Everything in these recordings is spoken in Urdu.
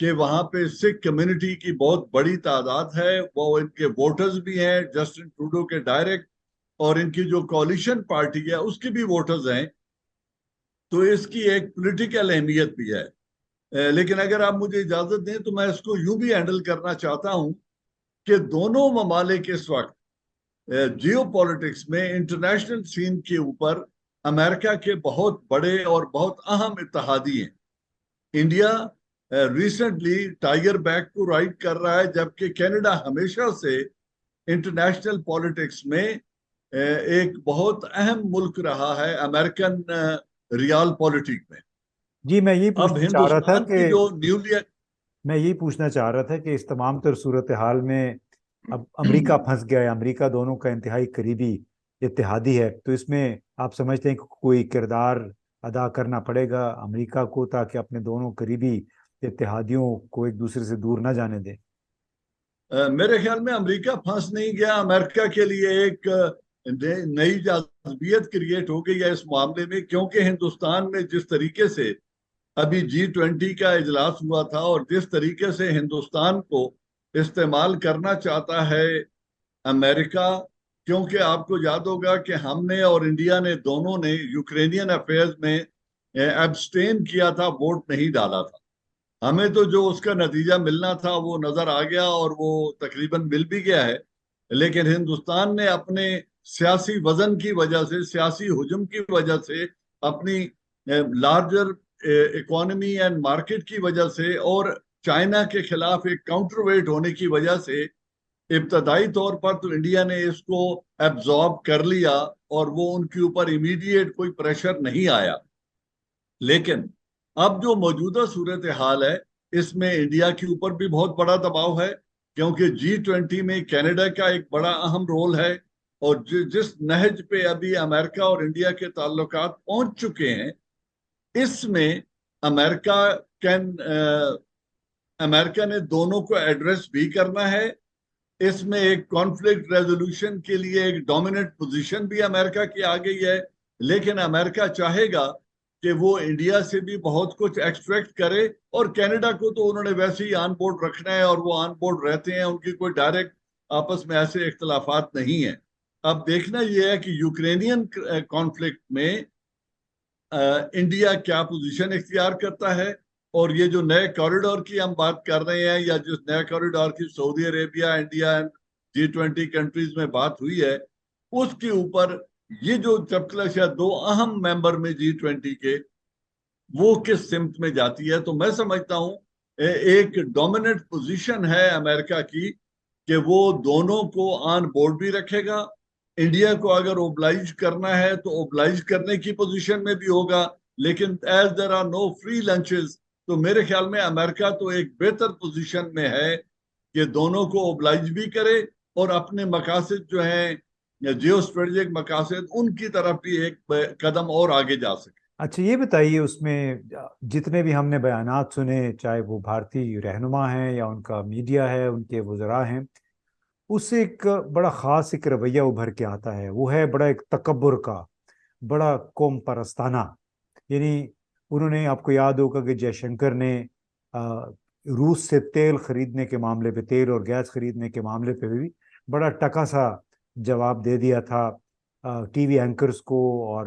کہ وہاں پہ سکھ کمیونٹی کی بہت بڑی تعداد ہے، وہ ان کے ووٹرز بھی ہیں جسٹن ٹروڈو کے ڈائریکٹ، اور ان کی جو کولیشن پارٹی ہے اس کی بھی ووٹرز ہیں، تو اس کی ایک پولیٹیکل اہمیت بھی ہے۔ لیکن اگر آپ مجھے اجازت دیں تو میں اس کو یوں بھی ہینڈل کرنا چاہتا ہوں کہ دونوں ممالک اس وقت جیو پالیٹکس میں انٹرنیشنل سین کے اوپر امریکہ کے بہت بڑے اور بہت اہم اتحادی ہیں۔ انڈیا ریسنٹلی ٹائیگر بیک کو رائٹ کر رہا ہے، جبکہ کینیڈا ہمیشہ سے انٹرنیشنل پالیٹکس میں ایک بہت اہم ملک رہا ہے امریکن ریال پالیٹک میں۔ جی میں یہی اب پوچھنا چاہ رہا تھا ہندوستان کہ کی جو نیولی اس تمام تر صورتحال میں اب امریکہ پھنس گیا ہے، امریکہ دونوں کا انتہائی قریبی اتحادی ہے، تو اس میں آپ سمجھتے ہیں کہ کوئی کردار ادا کرنا پڑے گا امریکہ کو تاکہ اپنے دونوں قریبی اتحادیوں کو ایک دوسرے سے دور نہ جانے دیں؟ میرے خیال میں امریکہ پھنس نہیں گیا، امریکہ کے لیے ایک نئی جاذبیت کریٹ ہو گئی ہے اس معاملے میں، کیونکہ ہندوستان میں جس طریقے سے ابھی G20 کا اجلاس ہوا تھا اور جس طریقے سے ہندوستان کو استعمال کرنا چاہتا ہے امریکہ، کیونکہ آپ کو یاد ہوگا کہ ہم نے اور انڈیا نے دونوں نے یوکرینین افیئرز میں ایبسٹین کیا تھا، ووٹ نہیں ڈالا تھا۔ ہمیں تو جو اس کا نتیجہ ملنا تھا وہ نظر آ گیا اور وہ تقریباً مل بھی گیا ہے، لیکن ہندوستان نے اپنے سیاسی وزن کی وجہ سے، سیاسی حجم کی وجہ سے، اپنی لارجر اکانومی اینڈ مارکیٹ کی وجہ سے اور چائنا کے خلاف ایک کاؤنٹر ویٹ ہونے کی وجہ سے ابتدائی طور پر تو انڈیا نے اس کو ایبزارب کر لیا اور وہ ان کے اوپر امیڈیٹ کوئی پریشر نہیں آیا۔ لیکن اب جو موجودہ صورتحال ہے اس میں انڈیا کے اوپر بھی بہت بڑا دباؤ ہے، کیونکہ G20 میں کینیڈا کا ایک بڑا اہم رول ہے، اور جس نہج پہ ابھی امریکہ اور انڈیا کے تعلقات پہنچ چکے ہیں، اس میں امریکہ امریکہ نے دونوں کو ایڈریس بھی کرنا ہے۔ اس میں ایک کانفلکٹ ریزولوشن کے لیے ایک ڈومیننٹ پوزیشن بھی امریکہ کی آ گئی ہے، لیکن امریکہ چاہے گا کہ وہ انڈیا سے بھی بہت کچھ ایکسٹریکٹ کرے، اور کینیڈا کو تو انہوں نے ویسے ہی آن بورڈ رکھنا ہے اور وہ آن بورڈ رہتے ہیں، ان کی کوئی ڈائریکٹ آپس میں ایسے اختلافات نہیں ہیں۔ اب دیکھنا یہ ہے کہ یوکرینین کانفلکٹ میں انڈیا کیا پوزیشن اختیار کرتا ہے، اور یہ جو نئے کوریڈور کی ہم بات کر رہے ہیں، یا جس نئے کوریڈور کی سعودی عربیہ، انڈیا G20 کنٹریز میں بات ہوئی ہے، اس کے اوپر یہ جو چپکلش ہے دو اہم ممبر میں G20 کے، وہ کس سمت میں جاتی ہے۔ تو میں سمجھتا ہوں ایک ڈومیننٹ پوزیشن ہے امریکہ کی کہ وہ دونوں کو آن بورڈ بھی رکھے گا، انڈیا کو اگر اوبلائج کرنا ہے تو اوبلائج کرنے کی پوزیشن میں بھی ہوگا، لیکن as there are no free lunches, تو میرے خیال میں امریکہ تو ایک بہتر پوزیشن میں ہے کہ دونوں کو اوبلائج بھی کرے اور اپنے مقاصد جو ہیں جیو اسٹریٹجک مقاصد، ان کی طرف بھی ایک قدم اور آگے جا سکے۔ اچھا یہ بتائیے، اس میں جتنے بھی ہم نے بیانات سنے، چاہے وہ بھارتی رہنما ہیں یا ان کا میڈیا ہے، ان کے وزراء ہیں، اس سے ایک بڑا خاص ایک رویہ ابھر کے آتا ہے، وہ ہے بڑا ایک تکبر کا، بڑا قوم پرستانہ۔ یعنی انہوں نے، آپ کو یاد ہوگا کہ جے شنکر نے روس سے تیل خریدنے کے معاملے پہ، تیل اور گیس خریدنے کے معاملے پہ بھی بڑا ٹکا سا جواب دے دیا تھا ٹی وی اینکرز کو اور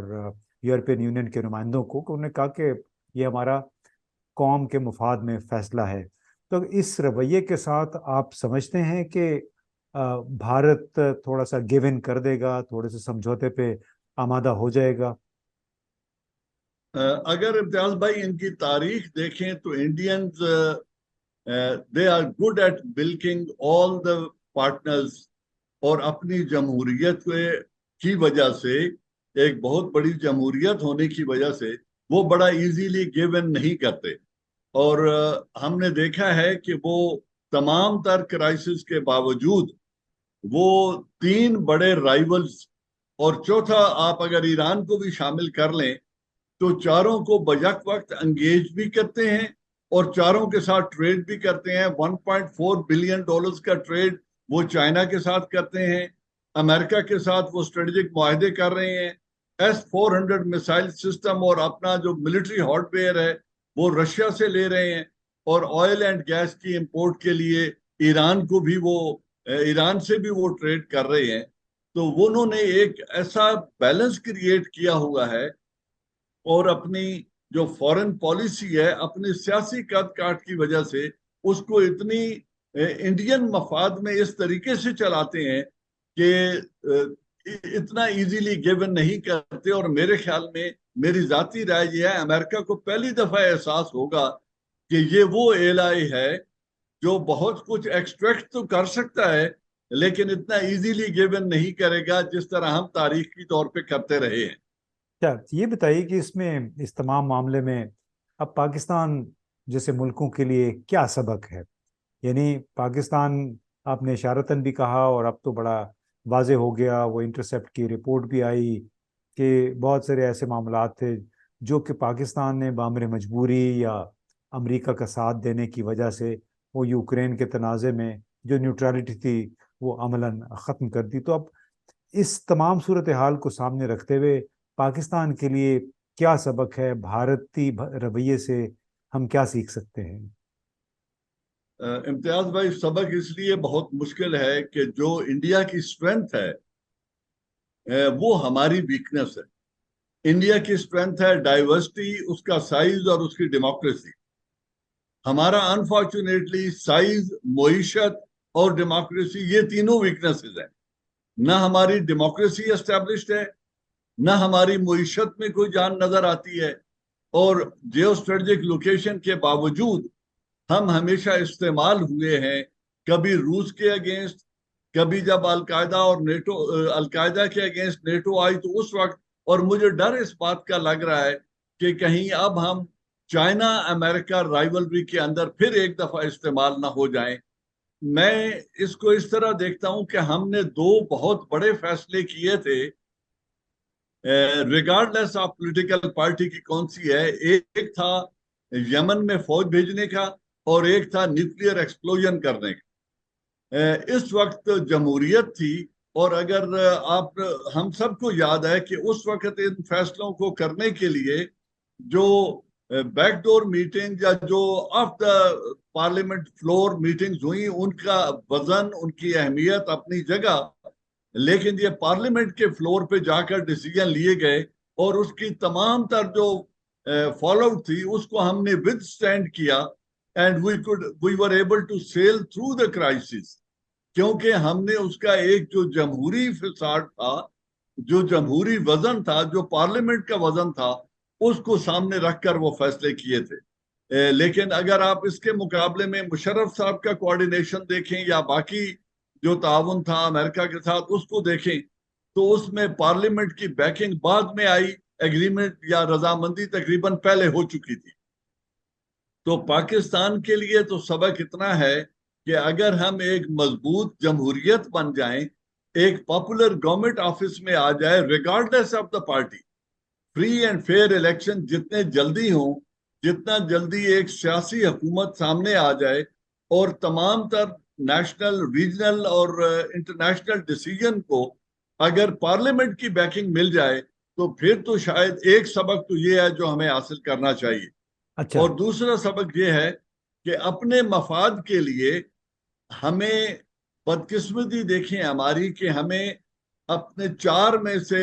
یورپین یونین کے نمائندوں کو، کہ انہوں نے کہا کہ یہ ہمارا قوم کے مفاد میں فیصلہ ہے۔ تو اس رویے کے ساتھ آپ سمجھتے ہیں کہ بھارت تھوڑا سا گیو ان کر دے گا، تھوڑے سے سمجھوتے پہ آمادہ ہو جائے گا؟ اگر امتیاز بھائی ان کی تاریخ دیکھیں تو Indians they are good at milking all the partners, اور اپنی جمہوریت کی وجہ سے، ایک بہت بڑی جمہوریت ہونے کی وجہ سے، وہ بڑا ایزیلی گیو ان نہیں کرتے، اور ہم نے دیکھا ہے کہ وہ تمام تر کرائسس کے باوجود وہ تین بڑے رائیولز، اور چوتھا آپ اگر ایران کو بھی شامل کر لیں تو چاروں کو بیک وقت انگیج بھی کرتے ہیں اور چاروں کے ساتھ ٹریڈ بھی کرتے ہیں۔ $1.4 بلین کا ٹریڈ وہ چائنا کے ساتھ کرتے ہیں، امریکہ کے ساتھ وہ اسٹریٹجک معاہدے کر رہے ہیں، S-400 میسائل سسٹم اور اپنا جو ملٹری ہارڈ ویئر ہے وہ رشیا سے لے رہے ہیں، اور آئل اینڈ گیس کی امپورٹ کے لیے ایران سے بھی وہ ٹریڈ کر رہے ہیں. تو انہوں نے ایک ایسا بیلنس کریٹ کیا ہوا ہے، اور اپنی جو فورن پالیسی ہے اپنی سیاسی قد کاٹ کی وجہ سے اس کو اتنی انڈین مفاد میں اس طریقے سے چلاتے ہیں کہ اتنا ایزیلی گیون نہیں کرتے. اور میرے خیال میں میری ذاتی رائے یہ ہے، امریکہ کو پہلی دفعہ احساس ہوگا کہ یہ وہ ایلائی ہے جو بہت کچھ ایکسٹریکٹ تو کر سکتا ہے لیکن اتنا ایزیلی گیون نہیں کرے گا جس طرح ہم تاریخی طور پہ کرتے رہے ہیں. کیا یہ بتائیے کہ اس تمام معاملے میں اب پاکستان جیسے ملکوں کے لیے کیا سبق ہے؟ یعنی پاکستان، آپ نے اشارتاً بھی کہا اور اب تو بڑا واضح ہو گیا، وہ انٹرسیپٹ کی رپورٹ بھی آئی کہ بہت سارے ایسے معاملات تھے جو کہ پاکستان نے بامر مجبوری یا امریکہ کا ساتھ دینے کی وجہ سے وہ یوکرین کے تنازع میں جو نیوٹرالٹی تھی وہ عملاً ختم کر دی. تو اب اس تمام صورتحال کو سامنے رکھتے ہوئے پاکستان کے لیے کیا سبق ہے؟ بھارتی رویے سے ہم کیا سیکھ سکتے ہیں؟ امتیاز بھائی، سبق اس لیے بہت مشکل ہے کہ جو انڈیا کی اسٹرینتھ ہے وہ ہماری ویکنس ہے. انڈیا کی اسٹرینتھ ہے ڈائیورسٹی، اس کا سائز اور اس کی ڈیموکریسی. ہمارا انفارچونیٹلی سائز، معیشت اور ڈیموکریسی یہ تینوں ویکنسز ہیں. نہ ہماری ڈیموکریسی اسٹیبلشڈ ہے، نہ ہماری معیشت میں کوئی جان نظر آتی ہے، اور جیو اسٹریٹجک لوکیشن کے باوجود ہم ہمیشہ استعمال ہوئے ہیں، کبھی روس کے اگینسٹ، کبھی جب القاعدہ کے اگینسٹ نیٹو آئی تو اس وقت. اور مجھے ڈر اس بات کا لگ رہا ہے کہ کہیں اب ہم چائنا امریکہ رائیولری کے اندر پھر ایک دفعہ استعمال نہ ہو جائیں. میں اس کو اس طرح دیکھتا ہوں کہ ہم نے دو بہت بڑے فیصلے کیے تھے regard less of political party کی کون سی ہے. ایک تھا یمن میں فوج بھیجنے کا اور ایک تھا نیوکلیئر ایکسپلوژن کرنے کا. اس وقت جمہوریت تھی، اور اگر ہم سب کو یاد ہے کہ اس وقت ان فیصلوں کو کرنے کے لیے جو بیک ڈور میٹنگ یا جو off the parliament floor meetings ہوئی، ان کا وزن، ان کی اہمیت اپنی جگہ، لیکن یہ پارلیمنٹ کے فلور پہ جا کر ڈیسیجن لیے گئے اور اس کی تمام تر جو فالو آؤٹ تھی اس کو ہم نے ود سٹینڈ کیا. And we were able to sail through the crisis. کیونکہ ہم نے اس کا ایک جو جمہوری فساد تھا، جو جمہوری وزن تھا، جو پارلیمنٹ کا وزن تھا، اس کو سامنے رکھ کر وہ فیصلے کیے تھے. لیکن اگر آپ اس کے مقابلے میں مشرف صاحب کا کوارڈینیشن دیکھیں یا باقی جو تعاون تھا امریکہ کے ساتھ اس کو دیکھیں تو اس میں پارلیمنٹ کی بیکنگ بعد میں آئی، ایگریمنٹ یا رضامندی تقریباً پہلے ہو چکی تھی. تو پاکستان کے لیے تو سبق اتنا ہے کہ اگر ہم ایک مضبوط جمہوریت بن جائیں، ایک پاپولر گورنمنٹ آفس میں آ جائے regardless of the party, free and fair election جتنے جلدی ہوں، جتنا جلدی ایک سیاسی حکومت سامنے آ جائے اور تمام تر نیشنل، ریجنل اور انٹرنیشنل ڈیسیجن کو اگر پارلیمنٹ کی بیکنگ مل جائے تو پھر تو شاید ایک سبق تو یہ ہے جو ہمیں حاصل کرنا چاہیے. اچھا. اور دوسرا سبق یہ ہے کہ اپنے مفاد کے لیے ہمیں بدقسمتی دیکھیں ہماری کہ ہمیں اپنے چار میں سے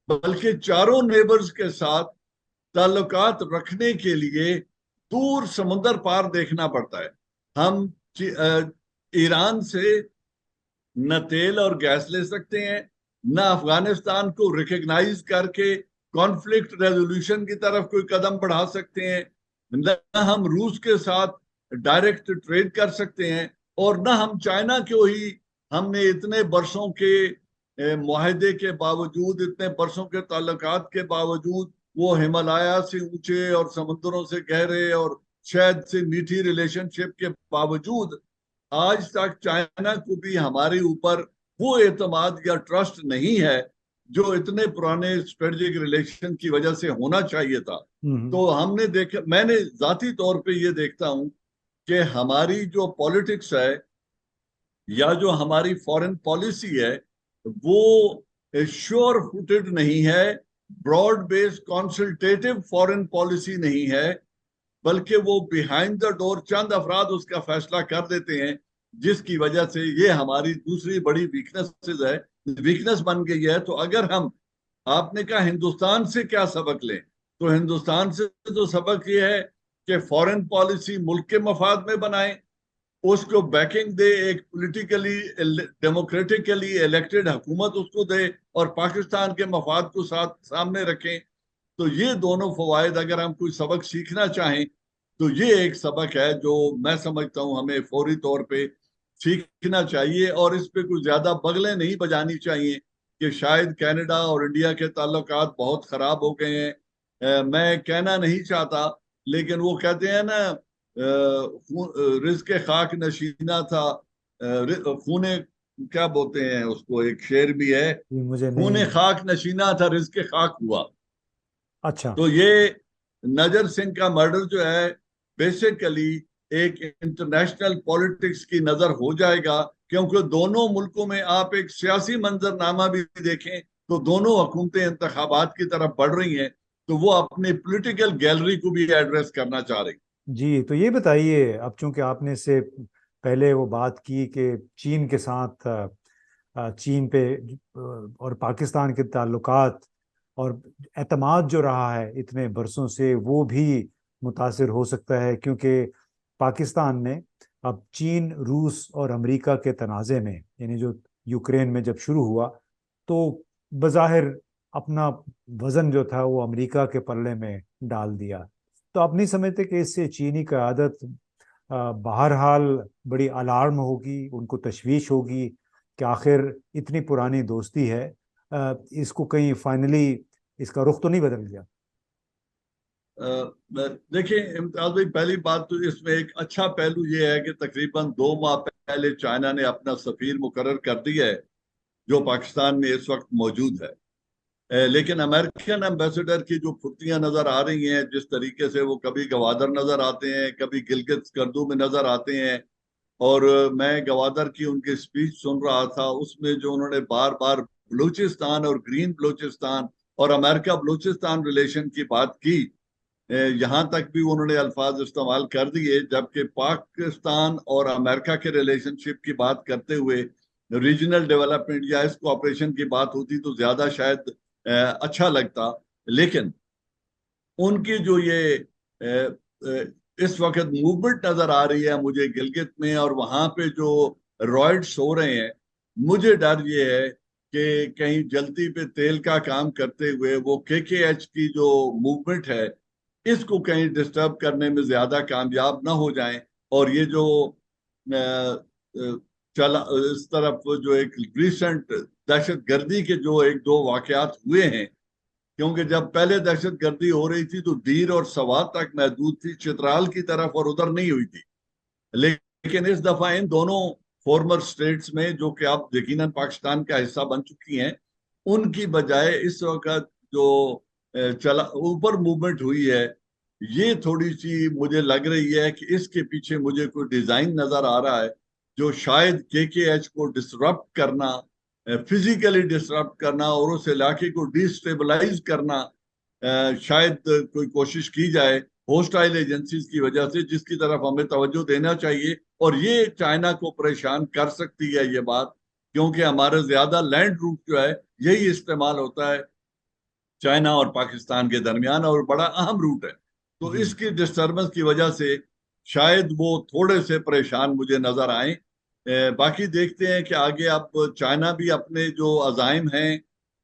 بلکہ چاروں نیبرز کے ساتھ تعلقات رکھنے کے لیے دور سمندر پار دیکھنا پڑتا ہے. ہم ایران سے نہ تیل اور گیس لے سکتے ہیں، نہ افغانستان کو ریکگنائز کر کے کانفلکٹ ریزولوشن کی طرف کوئی قدم بڑھا سکتے ہیں، نہ ہم روس کے ساتھ ڈائریکٹ ٹریڈ کر سکتے ہیں، اور نہ ہم چائنا کو ہی ہم نے اتنے برسوں کے معاہدے کے باوجود، اتنے برسوں کے تعلقات کے باوجود، وہ ہمالیہ سے اونچے اور سمندروں سے گہرے اور شہد سے میٹھی ریلیشن شپ کے باوجود آج تک چائنا کو بھی ہمارے اوپر وہ اعتماد یا ٹرسٹ نہیں ہے جو اتنے پرانے اسٹریٹجک ریلیشن کی وجہ سے ہونا چاہیے تھا. تو ہم نے دیکھا، میں نے ذاتی طور پہ یہ دیکھتا ہوں کہ ہماری جو پولیٹکس ہے یا جو ہماری فورن پالیسی ہے وہ شیور فوٹڈ نہیں ہے، broad base consultative foreign policy نہیں ہے. بلکہ وہ بیہائنڈ دا ڈور چند افراد اس کا فیصلہ کر دیتے ہیں، جس کی وجہ سے یہ ہماری دوسری بڑی ویکنس بن گئی ہے۔ تو اگر ہم، آپ نے کہا ہندوستان سے کیا سبق لیں، تو ہندوستان سے تو سبق یہ ہے کہ فورن پالیسی ملک کے مفاد میں بنائیں، اس کو بیکنگ دے، ایک پولیٹیکلی ڈیموکریٹکلی الیکٹڈ حکومت اس کو دے، اور پاکستان کے مفاد کو سامنے رکھیں۔ تو یہ دونوں فوائد اگر ہم کوئی سبق سیکھنا چاہیں تو یہ ایک سبق ہے جو میں سمجھتا ہوں ہمیں فوری طور پہ سیکھنا چاہیے، اور اس پہ کوئی زیادہ بغلیں نہیں بجانی چاہیے کہ شاید کینیڈا اور انڈیا کے تعلقات بہت خراب ہو گئے ہیں۔ میں کہنا نہیں چاہتا، لیکن وہ کہتے ہیں نا، رزق خاک نشینہ تھا، خون، کیا بولتے ہیں اس کو، ایک شعر بھی ہے، یہ مجھے خون نہیں. خاک نشینہ تھا رزق خاک ہوا۔ اچھا. تو یہ نجر سنگھ کا مرڈر جو ہے بیسیکلی ایک انٹرنیشنل پولیٹکس کی نظر ہو جائے گا، کیونکہ دونوں ملکوں میں آپ ایک سیاسی منظر نامہ بھی دیکھیں تو دونوں حکومتیں انتخابات کی طرف بڑھ رہی ہیں، تو وہ اپنی پولیٹیکل گیلری کو بھی ایڈریس کرنا چاہ رہی ہیں۔ جی تو یہ بتائیے، اب چونکہ آپ نے اس سے پہلے وہ بات کی کہ چین کے ساتھ، چین پہ اور پاکستان کے تعلقات اور اعتماد جو رہا ہے اتنے برسوں سے وہ بھی متاثر ہو سکتا ہے، کیونکہ پاکستان نے اب چین، روس اور امریکہ کے تنازع میں، یعنی جو یوکرین میں جب شروع ہوا تو بظاہر اپنا وزن جو تھا وہ امریکہ کے پلے میں ڈال دیا. تو آپ نہیں سمجھتے کہ اس سے چینی قیادت بہرحال بڑی الارم ہوگی، ان کو تشویش ہوگی کہ آخر اتنی پرانی دوستی ہے، اس کو کہیں فائنلی اس کا رخ تو نہیں بدل گیا؟ دیکھیں امتیاز بھائی، پہلی بات تو اس میں ایک اچھا پہلو یہ ہے کہ تقریباً 2 ماہ پہلے چائنا نے اپنا سفیر مقرر کر دیا ہے، جو پاکستان میں اس وقت موجود ہے۔ لیکن امریکن ایمبیسڈر کی جو پھرتیاں نظر آ رہی ہیں، جس طریقے سے وہ کبھی گوادر نظر آتے ہیں، کبھی گلگت سکردو میں نظر آتے ہیں، اور میں گوادر کی ان کی سپیچ سن رہا تھا، اس میں جو انہوں نے بار بار بلوچستان اور گرین بلوچستان اور امریکہ بلوچستان ریلیشن کی بات کی، یہاں تک بھی انہوں نے الفاظ استعمال کر دیے، جبکہ پاکستان اور امریکہ کے ریلیشن شپ کی بات کرتے ہوئے ریجنل ڈیولپمنٹ یا اس کوآپریشن کی بات ہوتی تو زیادہ شاید اچھا لگتا۔ لیکن ان کی جو یہ اس وقت موومنٹ نظر آ رہی ہے مجھے گلگت میں، اور وہاں پہ جو رائٹس ہو رہے ہیں، مجھے ڈر یہ ہے کہ کہیں جلدی پہ تیل کا کام کرتے ہوئے وہ KKH کی جو موومنٹ ہے اس کو کہیں ڈسٹرب کرنے میں زیادہ کامیاب نہ ہو جائیں، اور یہ جو چلا اس طرف جو ایک ریسنٹ دہشت گردی کے جو 1-2 واقعات ہوئے ہیں، کیونکہ جب پہلے دہشت گردی ہو رہی تھی تو دیر اور سوات تک محدود تھی، چترال کی طرف اور ادھر نہیں ہوئی تھی، لیکن اس دفعہ ان دونوں فارمر سٹیٹس میں جو کہ آپ یقیناً پاکستان کا حصہ بن چکی ہیں، ان کی بجائے اس وقت جو چلا اوپر موومنٹ ہوئی ہے، یہ تھوڑی سی مجھے لگ رہی ہے کہ اس کے پیچھے مجھے کوئی ڈیزائن نظر آ رہا ہے جو شاید KKH کو ڈسرپٹ کرنا، فزیکلی ڈسرپٹ کرنا اور اس علاقے کو ڈی سٹیبلائز کرنا شاید کوئی کوشش کی جائے ہوسٹائل ایجنسیز کی وجہ سے، جس کی طرف ہمیں توجہ دینا چاہیے، اور یہ چائنا کو پریشان کر سکتی ہے یہ بات، کیونکہ ہمارے زیادہ لینڈ روٹ جو ہے یہی استعمال ہوتا ہے چائنا اور پاکستان کے درمیان، اور بڑا اہم روٹ ہے، تو اس کی ڈسٹربنس کی وجہ سے شاید وہ تھوڑے سے پریشان مجھے نظر آئیں۔ باقی دیکھتے ہیں کہ آگے اب چائنا بھی اپنے جو عزائم ہیں،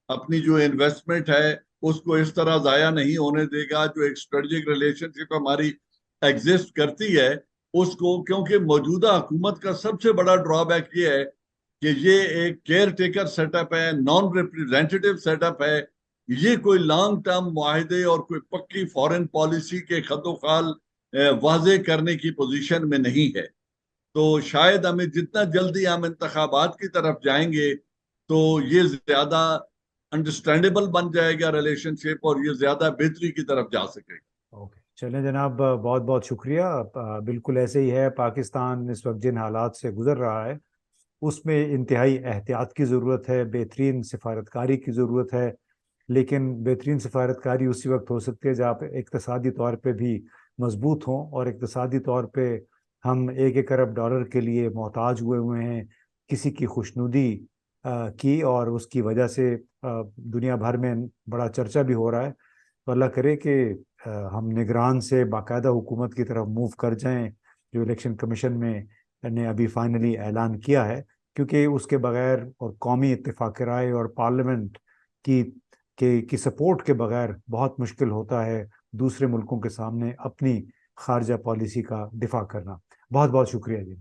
اپنی جو انویسٹمنٹ ہے اس کو اس طرح ضائع نہیں ہونے دے گا، جو ایک اسٹریٹجک ریلیشن شپ ہماری ایگزسٹ کرتی ہے اس کو، کیونکہ موجودہ حکومت کا سب سے بڑا ڈرا بیک یہ ہے کہ یہ ایک کیئر ٹیکر سیٹ اپ ہے، نان ریپریزنٹیٹیو سیٹ اپ ہے، یہ کوئی لانگ ٹرم معاہدے اور کوئی پکی فورن پالیسی کے خط و خال واضح کرنے کی پوزیشن میں نہیں ہے۔ تو شاید ہمیں جتنا جلدی ہم انتخابات کی طرف جائیں گے تو یہ زیادہ انڈرسٹینڈیبل بن جائے گا ریلیشن شپ، اور یہ زیادہ بہتری کی طرف جا سکے گا۔ اوکے، چلیں جناب، بہت بہت شکریہ. بالکل ایسے ہی ہے، پاکستان اس وقت جن حالات سے گزر رہا ہے اس میں انتہائی احتیاط کی ضرورت ہے، بہترین سفارتکاری کی ضرورت ہے، لیکن بہترین سفارتکاری اسی وقت ہو سکتی ہے جہاں پہ اقتصادی طور پہ بھی مضبوط ہوں، اور اقتصادی طور پہ ہم 1 ارب ڈالر کے لیے محتاج ہوئے ہیں کسی کی خوشنودی کی، اور اس کی وجہ سے دنیا بھر میں بڑا چرچا بھی ہو رہا ہے۔ تو اللہ کرے کہ ہم نگران سے باقاعدہ حکومت کی طرف موو کر جائیں، جو الیکشن کمیشن میں نے ابھی فائنلی اعلان کیا ہے، کیونکہ اس کے بغیر اور قومی اتفاق رائے اور پارلیمنٹ کی کی سپورٹ کے بغیر بہت مشکل ہوتا ہے دوسرے ملکوں کے سامنے اپنی خارجہ پالیسی کا دفاع کرنا۔ بہت بہت شکریہ جی۔